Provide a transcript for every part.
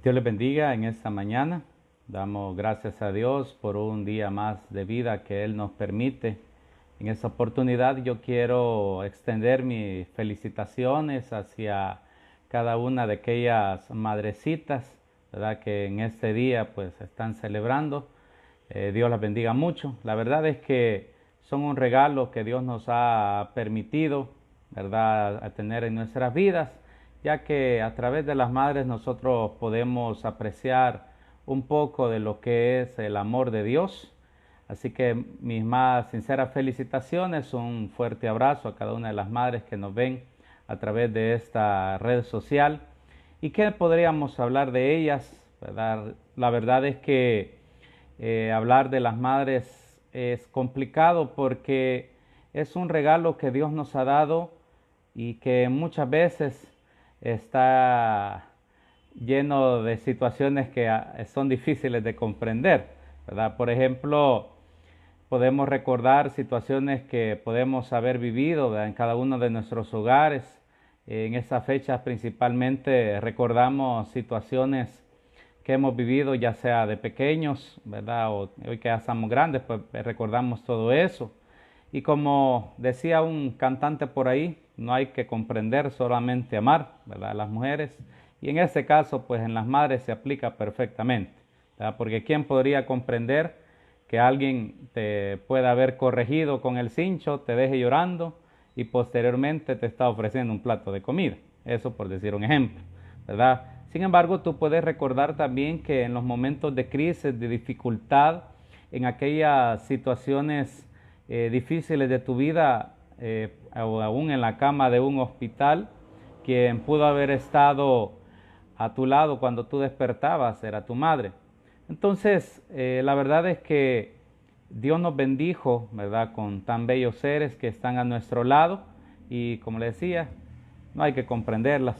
Dios les bendiga en esta mañana. Damos gracias a Dios por un día más de vida que Él nos permite. En esta oportunidad yo quiero extender mis felicitaciones hacia cada una de aquellas madrecitas, ¿verdad?, que en este día pues están celebrando. Dios las bendiga mucho. La verdad es que son un regalo que Dios nos ha permitido, ¿verdad?, a tener en nuestras vidas, ya que a través de las madres nosotros podemos apreciar un poco de lo que es el amor de Dios. Así que mis más sinceras felicitaciones, un fuerte abrazo a cada una de las madres que nos ven a través de esta red social. ¿Y qué podríamos hablar de ellas, ¿verdad? La verdad es que hablar de las madres es complicado porque es un regalo que Dios nos ha dado y que muchas veces está lleno de situaciones que son difíciles de comprender, ¿verdad? Por ejemplo, podemos recordar situaciones que podemos haber vivido, ¿verdad?, en cada uno de nuestros hogares. En esas fechas principalmente recordamos situaciones que hemos vivido ya sea de pequeños, ¿verdad?, o hoy que ya estamos grandes, pues recordamos todo eso. Y como decía un cantante por ahí, no hay que comprender, solamente amar, ¿verdad?, a las mujeres. Y en este caso, pues en las madres se aplica perfectamente, ¿verdad? Porque ¿quién podría comprender que alguien te pueda haber corregido con el cincho, te deje llorando y posteriormente te está ofreciendo un plato de comida? Eso por decir un ejemplo, ¿verdad? Sin embargo, tú puedes recordar también que en los momentos de crisis, de dificultad, en aquellas situaciones difíciles de tu vida, o aún en la cama de un hospital, quien pudo haber estado a tu lado cuando tú despertabas era tu madre. Entonces, la verdad es que Dios nos bendijo, ¿verdad?, con tan bellos seres que están a nuestro lado y, como le decía, no hay que comprenderlas,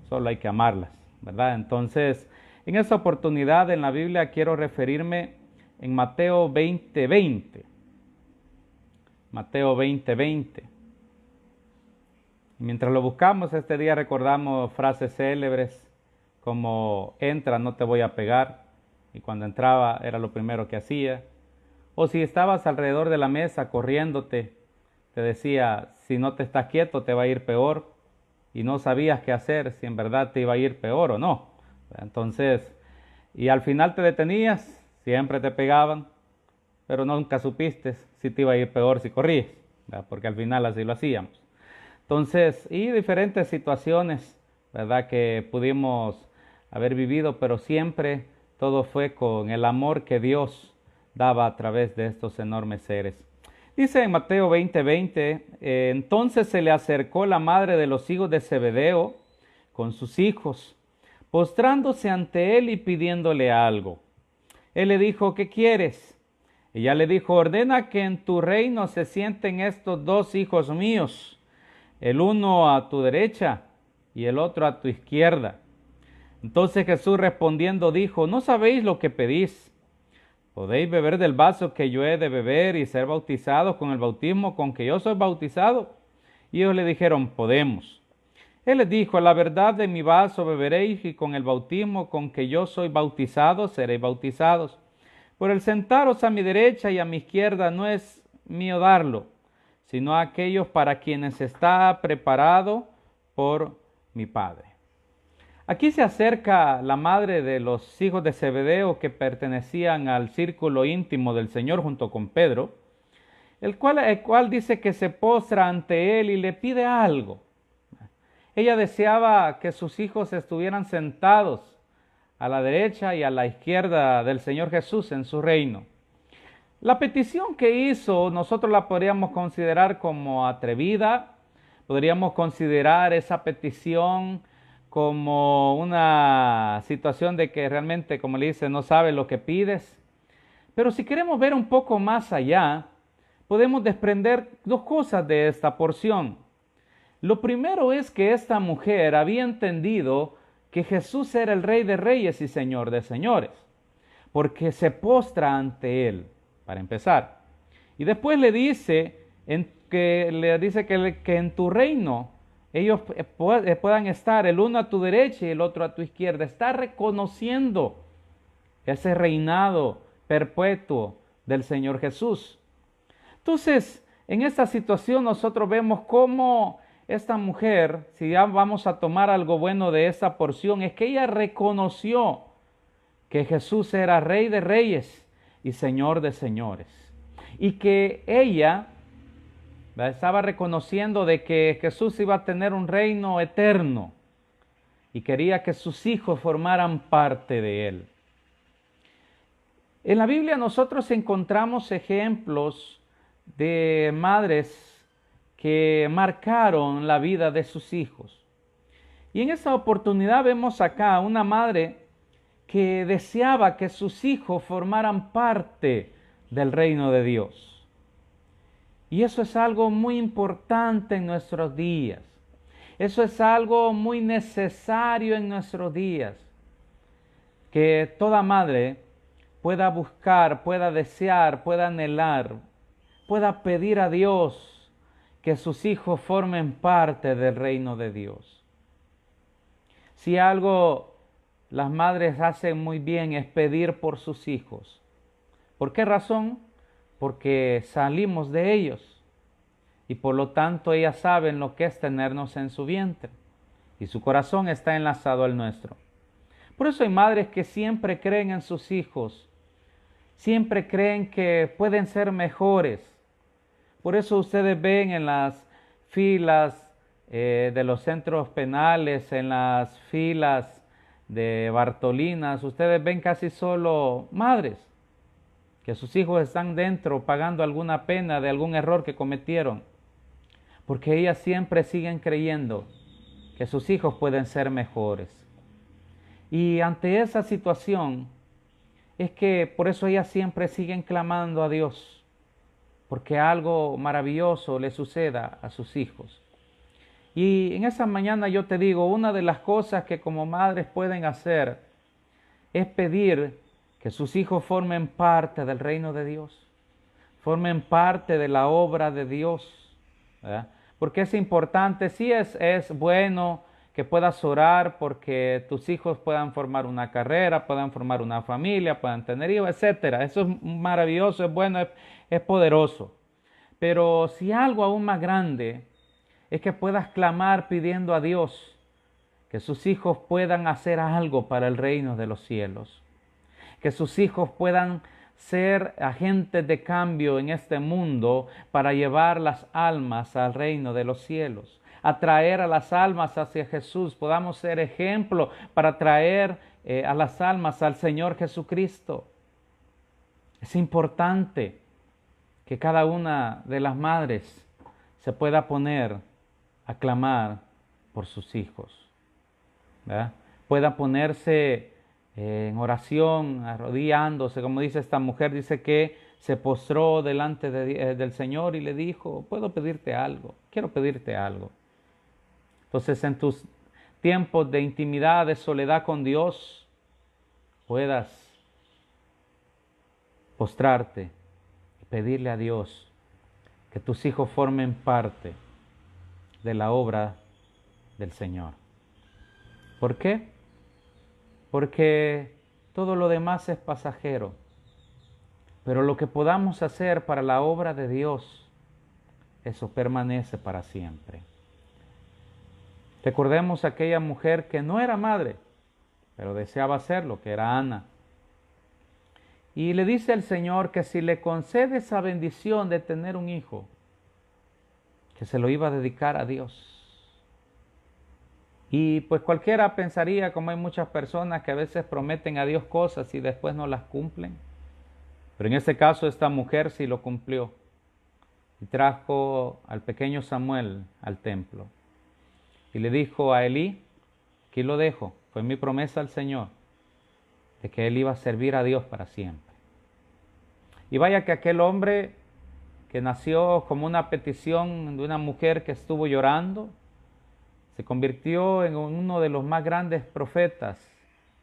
solo hay que amarlas, ¿verdad? Entonces, en esta oportunidad en la Biblia quiero referirme en Mateo 20:20. Mateo 20:20. Mientras lo buscamos, este día recordamos frases célebres como entra, no te voy a pegar, y cuando entraba era lo primero que hacía. O si estabas alrededor de la mesa corriéndote, te decía, si no te estás quieto te va a ir peor, y no sabías qué hacer, si en verdad te iba a ir peor o no. Entonces, y al final te detenías, siempre te pegaban, pero nunca supiste si te iba a ir peor si corrías, ¿verdad?, porque al final así lo hacíamos. Entonces, y diferentes situaciones, ¿verdad?, que pudimos haber vivido, pero siempre todo fue con el amor que Dios daba a través de estos enormes seres. Dice en Mateo 20:20, entonces se le acercó la madre de los hijos de Zebedeo con sus hijos, postrándose ante él y pidiéndole algo. Él le dijo, ¿qué quieres? Ella le dijo, ordena que en tu reino se sienten estos dos hijos míos, el uno a tu derecha y el otro a tu izquierda. Entonces Jesús respondiendo dijo, no sabéis lo que pedís. ¿Podéis beber del vaso que yo he de beber y ser bautizados con el bautismo con que yo soy bautizado? Y ellos le dijeron, podemos. Él les dijo, la verdad de mi vaso beberéis y con el bautismo con que yo soy bautizado seréis bautizados. Por el sentaros a mi derecha y a mi izquierda no es mío darlo, sino a aquellos para quienes está preparado por mi Padre. Aquí se acerca la madre de los hijos de Zebedeo que pertenecían al círculo íntimo del Señor junto con Pedro, el cual dice que se postra ante él y le pide algo. Ella deseaba que sus hijos estuvieran sentados a la derecha y a la izquierda del Señor Jesús en su reino. La petición que hizo nosotros la podríamos considerar como atrevida, podríamos considerar esa petición como una situación de que realmente, como le dice, no sabe lo que pides. Pero si queremos ver un poco más allá, podemos desprender dos cosas de esta porción. Lo primero es que esta mujer había entendido que Jesús era el Rey de Reyes y Señor de Señores, porque se postra ante Él, para empezar. Y después le dice que en tu reino ellos puedan estar el uno a tu derecha y el otro a tu izquierda. Está reconociendo ese reinado perpetuo del Señor Jesús. Entonces, en esta situación nosotros vemos cómo esta mujer, si ya vamos a tomar algo bueno de esta porción, es que ella reconoció que Jesús era Rey de Reyes y Señor de Señores. Y que ella estaba reconociendo de que Jesús iba a tener un reino eterno y quería que sus hijos formaran parte de él. En la Biblia nosotros encontramos ejemplos de madres que marcaron la vida de sus hijos. Y en esta oportunidad vemos acá una madre que deseaba que sus hijos formaran parte del reino de Dios. Y eso es algo muy importante en nuestros días. Eso es algo muy necesario en nuestros días. Que toda madre pueda buscar, pueda desear, pueda anhelar, pueda pedir a Dios que sus hijos formen parte del reino de Dios. Si algo las madres hacen muy bien es pedir por sus hijos. ¿Por qué razón? Porque salimos de ellos y por lo tanto ellas saben lo que es tenernos en su vientre y su corazón está enlazado al nuestro. Por eso hay madres que siempre creen en sus hijos, siempre creen que pueden ser mejores. Por eso ustedes ven en las filas de los centros penales, en las filas de Bartolinas, ustedes ven casi solo madres, que sus hijos están dentro pagando alguna pena de algún error que cometieron, porque ellas siempre siguen creyendo que sus hijos pueden ser mejores. Y ante esa situación es que por eso ellas siempre siguen clamando a Dios, porque algo maravilloso le suceda a sus hijos. Y en esa mañana yo te digo, una de las cosas que como madres pueden hacer es pedir que sus hijos formen parte del reino de Dios, formen parte de la obra de Dios, ¿verdad? Porque es importante, sí es bueno que puedas orar porque tus hijos puedan formar una carrera, puedan formar una familia, puedan tener hijos, etc. Eso es maravilloso, es bueno, es poderoso. Pero si algo aún más grande es que puedas clamar pidiendo a Dios que sus hijos puedan hacer algo para el reino de los cielos, que sus hijos puedan ser agentes de cambio en este mundo para llevar las almas al reino de los cielos, atraer a las almas hacia Jesús, podamos ser ejemplo para traer a las almas al Señor Jesucristo. Es importante que cada una de las madres se pueda poner a clamar por sus hijos, ¿verdad? Pueda ponerse en oración, arrodillándose, como dice esta mujer, dice que se postró delante del Señor y le dijo, puedo pedirte algo, quiero pedirte algo. Entonces en tus tiempos de intimidad, de soledad con Dios, puedas postrarte y pedirle a Dios que tus hijos formen parte de la obra del Señor. ¿Por qué? Porque todo lo demás es pasajero, pero lo que podamos hacer para la obra de Dios, eso permanece para siempre. Recordemos a aquella mujer que no era madre, pero deseaba serlo, que era Ana. Y le dice al Señor que si le concede esa bendición de tener un hijo, que se lo iba a dedicar a Dios. Y pues cualquiera pensaría, como hay muchas personas que a veces prometen a Dios cosas y después no las cumplen. Pero en este caso esta mujer sí lo cumplió y trajo al pequeño Samuel al templo. Y le dijo a Elí, aquí lo dejo, fue mi promesa al Señor, de que él iba a servir a Dios para siempre. Y vaya que aquel hombre que nació como una petición de una mujer que estuvo llorando, se convirtió en uno de los más grandes profetas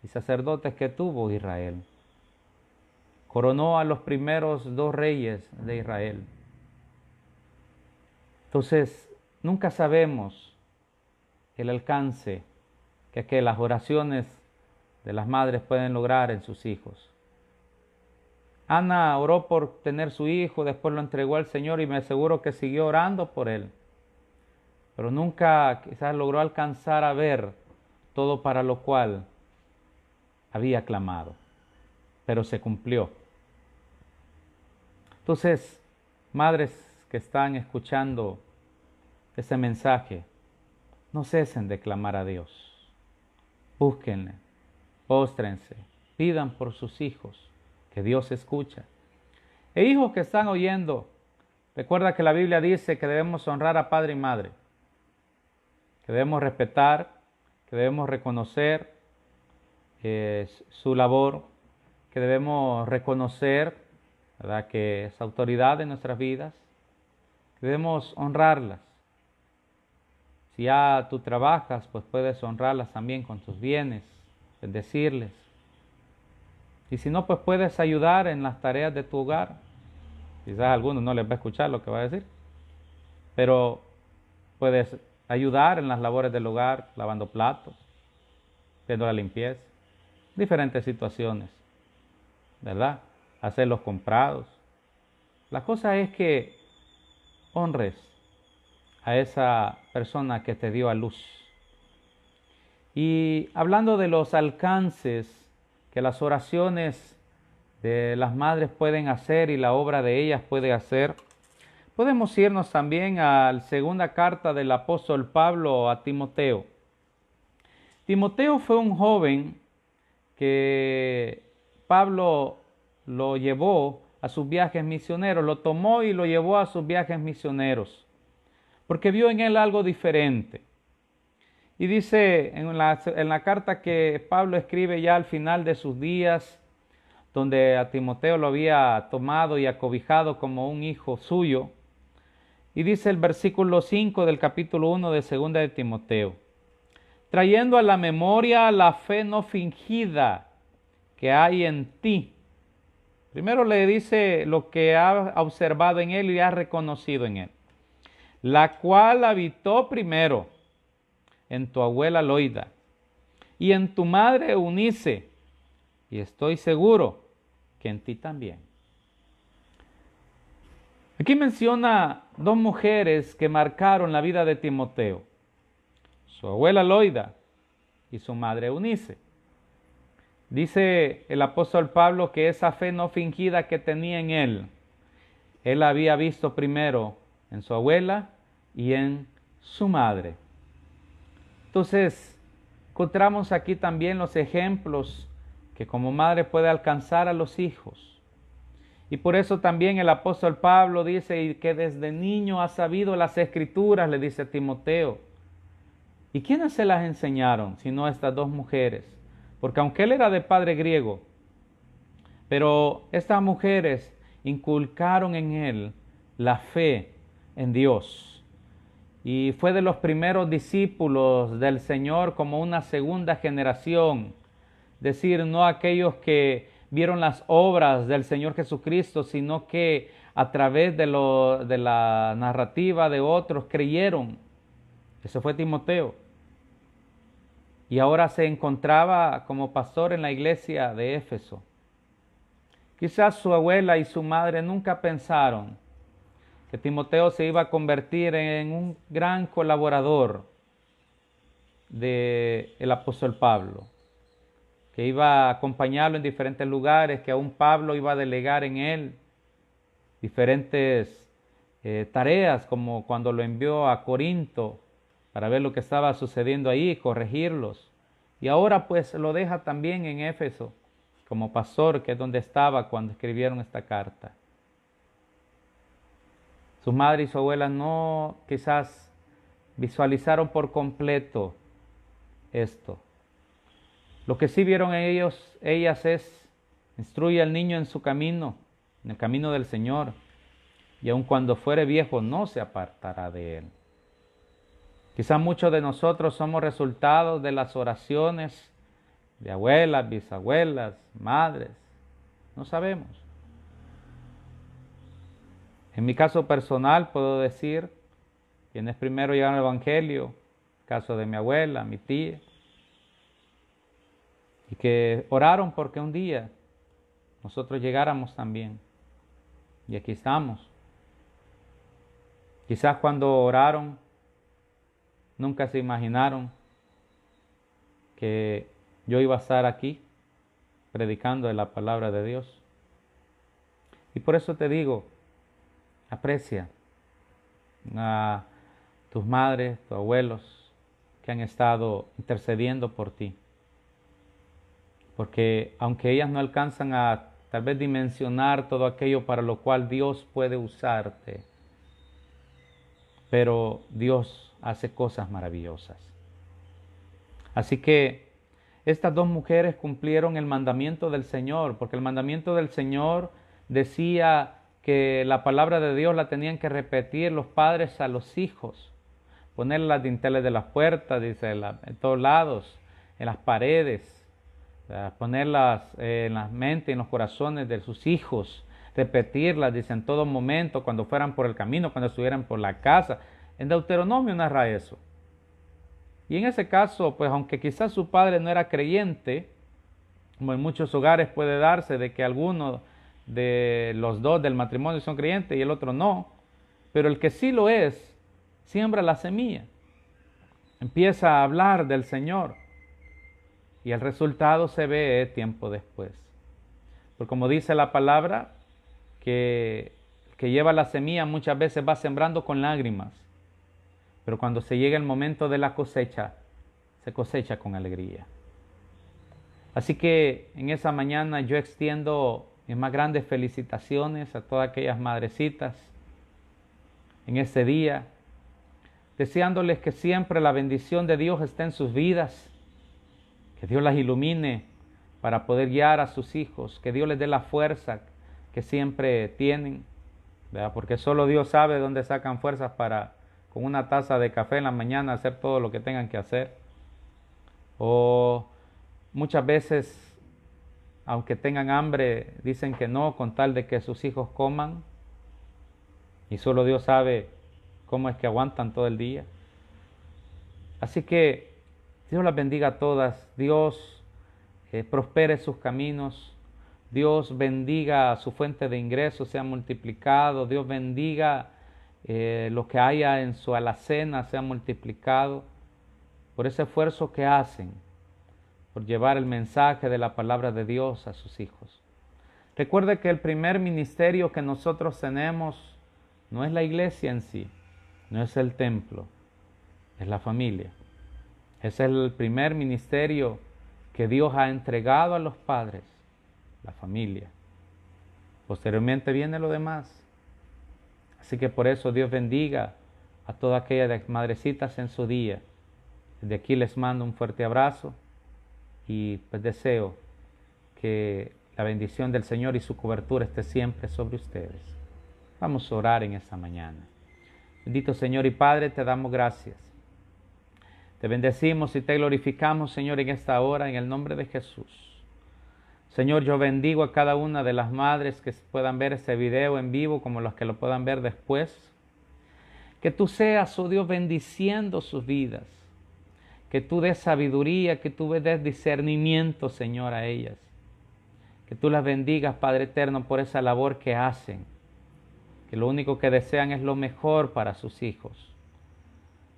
y sacerdotes que tuvo Israel. Coronó a los primeros 2 reyes de Israel. Entonces, nunca sabemos el alcance que las oraciones de las madres pueden lograr en sus hijos. Ana oró por tener su hijo, después lo entregó al Señor y me aseguro que siguió orando por él. Pero nunca quizás logró alcanzar a ver todo para lo cual había clamado. Pero se cumplió. Entonces, madres que están escuchando ese mensaje, no cesen de clamar a Dios. Búsquenle, póstrense, pidan por sus hijos, que Dios escucha. E hijos que están oyendo, recuerda que la Biblia dice que debemos honrar a padre y madre, que debemos respetar, que debemos reconocer su labor, que debemos reconocer, ¿verdad?, que es autoridad en nuestras vidas, que debemos honrarlas. Si ya tú trabajas, pues puedes honrarlas también con tus bienes, bendecirles. Y si no, pues puedes ayudar en las tareas de tu hogar. Quizás a algunos no les va a escuchar lo que va a decir, pero puedes ayudar en las labores del hogar, lavando platos, haciendo la limpieza, diferentes situaciones, ¿verdad? Hacer los comprados. La cosa es que honres a esa persona que te dio a luz. Y hablando de los alcances que las oraciones de las madres pueden hacer y la obra de ellas puede hacer, podemos irnos también a la segunda carta del apóstol Pablo a Timoteo. Timoteo fue un joven que Pablo lo llevó a sus viajes misioneros, lo tomó y lo llevó a sus viajes misioneros, porque vio en él algo diferente. Y dice en la carta que Pablo escribe ya al final de sus días, donde a Timoteo lo había tomado y acobijado como un hijo suyo, y dice el versículo 5 del capítulo 1 de 2 de Timoteo, trayendo a la memoria la fe no fingida que hay en ti. Primero le dice lo que ha observado en él y ha reconocido en él, la cual habitó primero en tu abuela Loida y en tu madre Eunice, y estoy seguro que en ti también. Aquí menciona dos mujeres que marcaron la vida de Timoteo, su abuela Loida y su madre Eunice. Dice el apóstol Pablo que esa fe no fingida que tenía en él había visto primero en su abuela y en su madre. Entonces, encontramos aquí también los ejemplos que como madre puede alcanzar a los hijos. Y por eso también el apóstol Pablo dice que desde niño ha sabido las escrituras, le dice a Timoteo. ¿Y quiénes se las enseñaron? Sino estas dos mujeres. Porque aunque él era de padre griego, pero estas mujeres inculcaron en él la fe en Dios. Y fue de los primeros discípulos del Señor como una segunda generación. Es decir, no aquellos que vieron las obras del Señor Jesucristo, sino que a través de la narrativa de otros creyeron. Ese fue Timoteo. Y ahora se encontraba como pastor en la iglesia de Éfeso. Quizás su abuela y su madre nunca pensaron que Timoteo se iba a convertir en un gran colaborador del apóstol Pablo, que iba a acompañarlo en diferentes lugares, que aún Pablo iba a delegar en él diferentes tareas, como cuando lo envió a Corinto para ver lo que estaba sucediendo ahí, corregirlos. Y ahora pues lo deja también en Éfeso como pastor, que es donde estaba cuando escribieron esta carta. Su madre y su abuela no quizás visualizaron por completo esto. Lo que sí vieron ellas es, instruye al niño en su camino, en el camino del Señor, y aun cuando fuere viejo no se apartará de él. Quizás muchos de nosotros somos resultados de las oraciones de abuelas, bisabuelas, madres, no sabemos. En mi caso personal puedo decir, quienes primero llegaron al Evangelio, caso de mi abuela, mi tía, y que oraron porque un día nosotros llegáramos también. Y aquí estamos. Quizás cuando oraron, nunca se imaginaron que yo iba a estar aquí predicando de la palabra de Dios. Y por eso te digo, aprecia a tus madres, tus abuelos que han estado intercediendo por ti. Porque aunque ellas no alcanzan a tal vez dimensionar todo aquello para lo cual Dios puede usarte, pero Dios hace cosas maravillosas. Así que estas dos mujeres cumplieron el mandamiento del Señor, porque el mandamiento del Señor decía que la palabra de Dios la tenían que repetir los padres a los hijos, poner las dinteles de las puertas, dice, en todos lados, en las paredes, ponerlas en la mente y en los corazones de sus hijos, repetirlas, dice, en todo momento, cuando fueran por el camino, cuando estuvieran por la casa. En Deuteronomio narra eso. Y en ese caso, pues aunque quizás su padre no era creyente, como en muchos hogares puede darse de que alguno de los dos del matrimonio son creyentes y el otro no, pero el que sí lo es, siembra la semilla, empieza a hablar del Señor y el resultado se ve tiempo después. Porque como dice la palabra, que el que lleva la semilla muchas veces va sembrando con lágrimas, pero cuando se llega el momento de la cosecha, se cosecha con alegría. Así que en esa mañana yo extiendo mis más grandes felicitaciones a todas aquellas madrecitas en este día, deseándoles que siempre la bendición de Dios esté en sus vidas, que Dios las ilumine para poder guiar a sus hijos, que Dios les dé la fuerza que siempre tienen, ¿verdad? Porque solo Dios sabe dónde sacan fuerzas para con una taza de café en la mañana hacer todo lo que tengan que hacer. O muchas veces, aunque tengan hambre, dicen que no con tal de que sus hijos coman. Y solo Dios sabe cómo es que aguantan todo el día. Así que Dios las bendiga a todas. Dios prospere sus caminos. Dios bendiga su fuente de ingresos, sea multiplicado. Dios bendiga lo que haya en su alacena, sea multiplicado. Por ese esfuerzo que hacen, por llevar el mensaje de la palabra de Dios a sus hijos. Recuerde que el primer ministerio que nosotros tenemos no es la iglesia en sí, no es el templo, es la familia. Es el primer ministerio que Dios ha entregado a los padres, la familia. Posteriormente viene lo demás. Así que por eso Dios bendiga a todas aquellas madrecitas en su día. Desde aquí les mando un fuerte abrazo y pues deseo que la bendición del Señor y su cobertura esté siempre sobre ustedes. Vamos a orar en esta mañana. Bendito Señor y Padre, te damos gracias. Te bendecimos y te glorificamos, Señor, en esta hora, en el nombre de Jesús. Señor, yo bendigo a cada una de las madres que puedan ver este video en vivo, como los que lo puedan ver después. Que tú seas, oh Dios, bendiciendo sus vidas. Que tú des sabiduría, que tú des discernimiento, Señor, a ellas. Que tú las bendigas, Padre eterno, por esa labor que hacen. Que lo único que desean es lo mejor para sus hijos.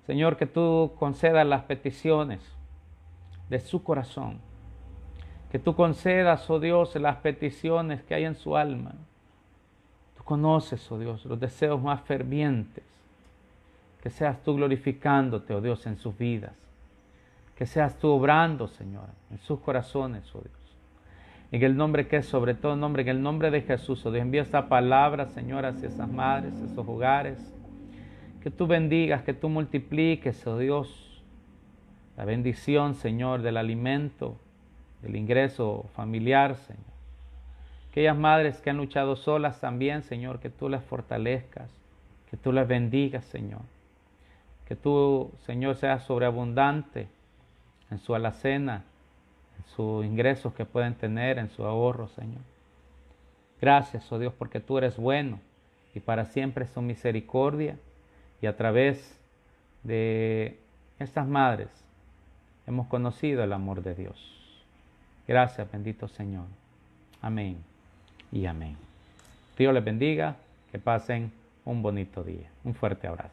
Señor, que tú concedas las peticiones de su corazón. Que tú concedas, oh Dios, las peticiones que hay en su alma. Tú conoces, oh Dios, los deseos más fervientes. Que seas tú glorificándote, oh Dios, en sus vidas. Que seas tú obrando, Señor, en sus corazones, oh Dios. En el nombre que es sobre todo nombre, en el nombre de Jesús, oh Dios, envía esta palabra, Señor, hacia esas madres, esos hogares. Que tú bendigas, que tú multipliques, oh Dios, la bendición, Señor, del alimento, del ingreso familiar, Señor. Aquellas madres que han luchado solas también, Señor, que tú las fortalezcas, que tú las bendigas, Señor. Que tú, Señor, seas sobreabundante en su alacena, en sus ingresos que pueden tener, en su ahorro, Señor. Gracias, oh Dios, porque tú eres bueno y para siempre es tu misericordia. Y a través de estas madres, hemos conocido el amor de Dios. Gracias, bendito Señor. Amén y amén. Dios les bendiga, que pasen un bonito día. Un fuerte abrazo.